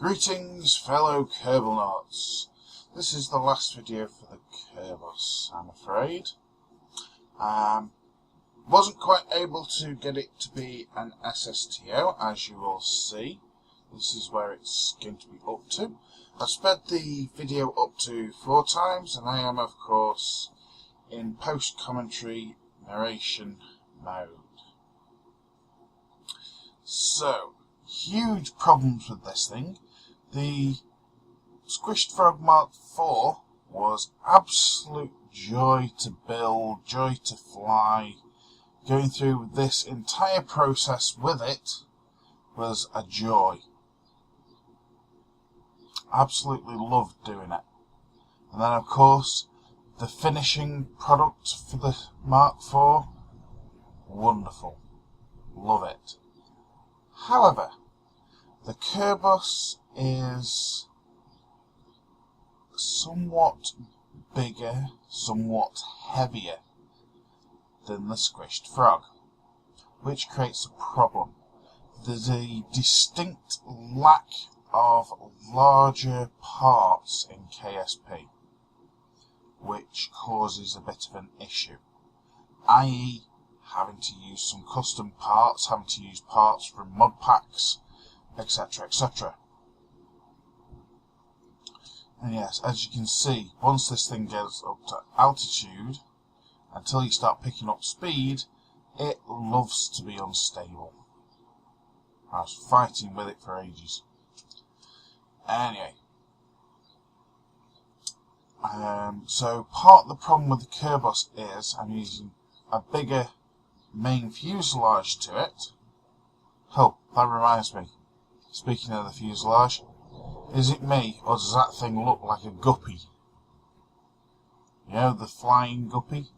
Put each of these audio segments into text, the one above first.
Greetings, fellow Kerbalnauts. This is the last video for the Kerbus, I'm afraid. Wasn't quite able to get it to be an SSTO, as you will see. This is where it's going to be up to. I've sped the video up to 4 times, and I am, of course, in post-commentary narration mode. So, huge problems with this thing. The Squished Frog Mark IV was absolute joy to build, joy to fly. Going through this entire process with it was a joy. Absolutely loved doing it. And then, of course, the finishing product for the Mark IV, wonderful. Love it. However, the Kerbus is somewhat bigger, somewhat heavier than the Squished Frog, which creates a problem. There's a distinct lack of larger parts in KSP, which causes a bit of an issue, i.e. having to use some custom parts, having to use parts from mod packs, etc, etc. And yes, as you can see, once this thing gets up to altitude, until you start picking up speed, it loves to be unstable. I was fighting with it for ages. Anyway, so part of the problem with the Kerbus is I'm using a bigger main fuselage to it. Oh, that reminds me. Speaking of the fuselage, is it me, or does that thing look like a guppy? You know, the flying guppy?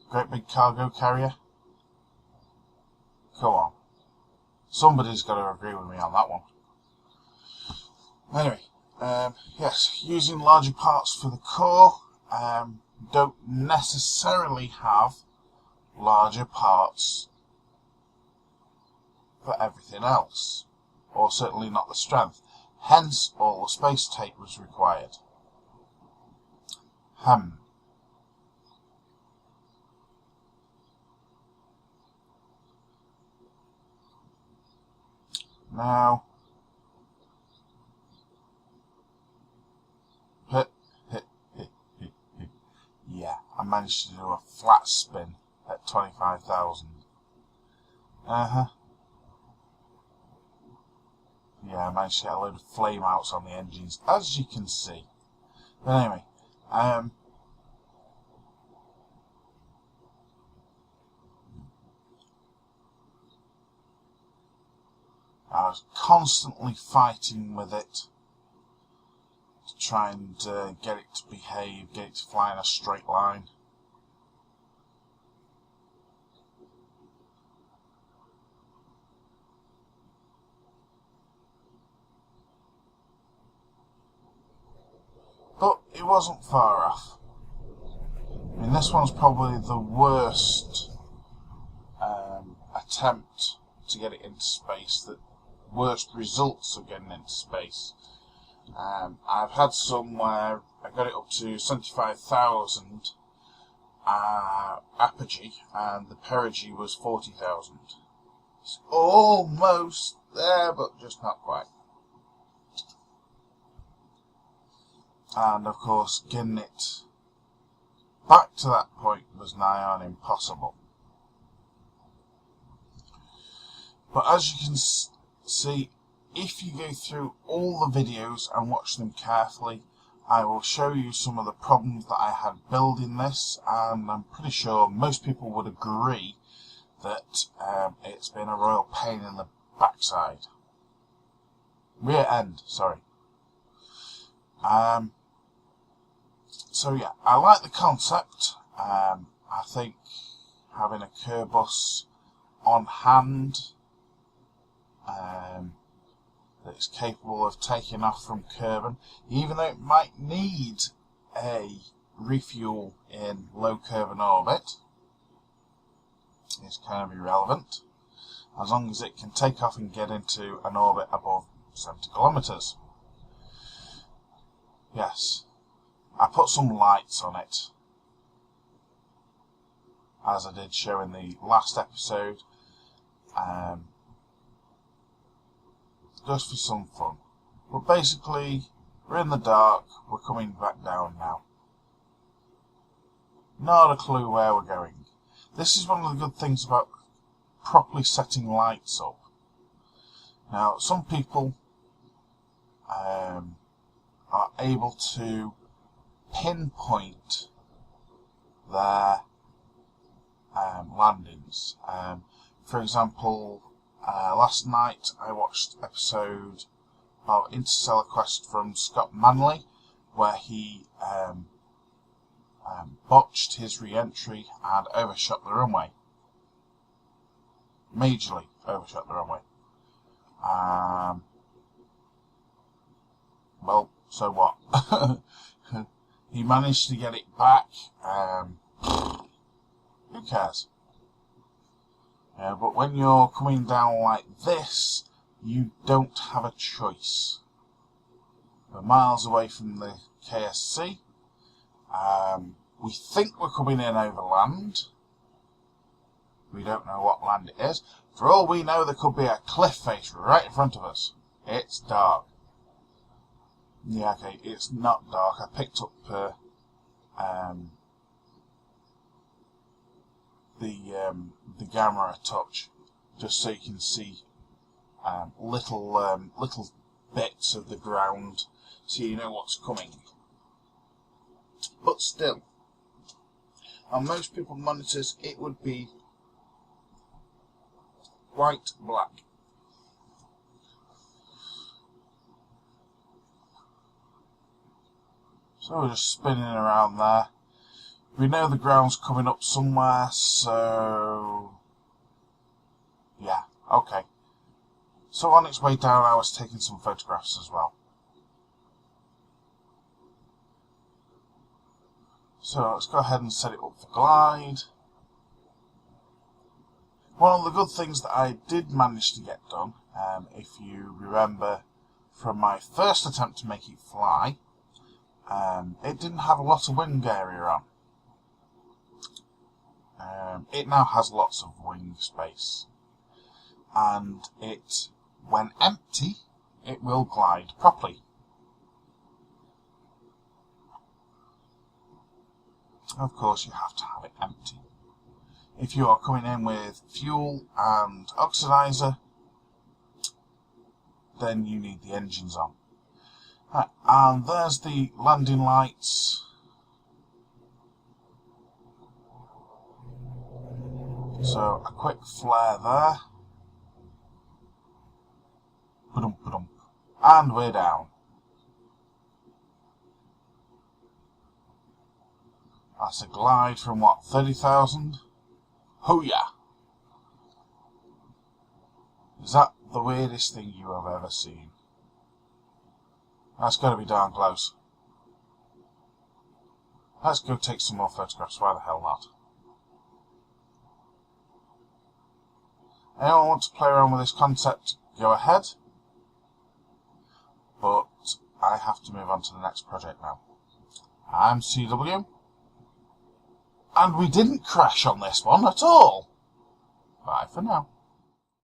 Great big cargo carrier? Come on. Somebody's got to agree with me on that one. Anyway, yes, using larger parts for the core, don't necessarily have larger parts for everything else, or certainly not the strength. Hence, all the space tape was required. Now, yeah, I managed to do a flat spin at 25,000. Yeah, I managed to get a load of flame outs on the engines, as you can see. But anyway, I was constantly fighting with it to try and get it to behave, get it to fly in a straight line. But it wasn't far off. I mean, this one's probably the worst attempt to get it into space, the worst results of getting into space. I've had some where I got it up to 75,000 apogee, and the perigee was 40,000. It's almost there, but just not quite. And of course, getting it back to that point was nigh on impossible. But as you can see, if you go through all the videos and watch them carefully, I will show you some of the problems that I had building this, and I'm pretty sure most people would agree that it's been a royal pain in the backside. Rear end, sorry. So yeah, I like the concept. I think having a Kerbus on hand that is capable of taking off from Kerbin, even though it might need a refuel in low Kerbin orbit, is kind of irrelevant, as long as it can take off and get into an orbit above 70 kilometres. Yes, I put some lights on it, as I did show in the last episode, just for some fun. But basically, we're in the dark, we're coming back down now. Not a clue where we're going. This is one of the good things about properly setting lights up. Now, some people are able to pinpoint their landings. For example, last night I watched an episode of Interstellar Quest from Scott Manley, where he botched his re-entry and overshot the runway. Majorly overshot the runway. Well, so what? He managed to get it back. Who cares? But when you're coming down like this, you don't have a choice. We're miles away from the KSC. We think we're coming in over land. We don't know what land it is. For all we know, there could be a cliff face right in front of us. It's dark. Yeah, okay, it's not dark. I picked up the camera a touch, just so you can see little bits of the ground, so you know what's coming. But still, on most people's monitors, it would be white, black. So we're just spinning around there. We know the ground's coming up somewhere, so yeah, okay. So on its way down, I was taking some photographs as well. So let's go ahead and set it up for glide. One of the good things that I did manage to get done, if you remember from my first attempt to make it fly, it didn't have a lot of wing area on. It now has lots of wing space, and it, when empty, it will glide properly. Of course, you have to have it empty. If you are coming in with fuel and oxidizer, then you need the engines on. Right, and there's the landing lights. So a quick flare there. Ba-dum, ba-dum. And we're down. That's a glide from what, 30,000? Oh yeah! Is that the weirdest thing you have ever seen? That's got to be darn close. Let's go take some more photographs, why the hell not? Anyone want to play around with this concept, go ahead. But I have to move on to the next project now. I'm CW. And we didn't crash on this one at all. Bye for now.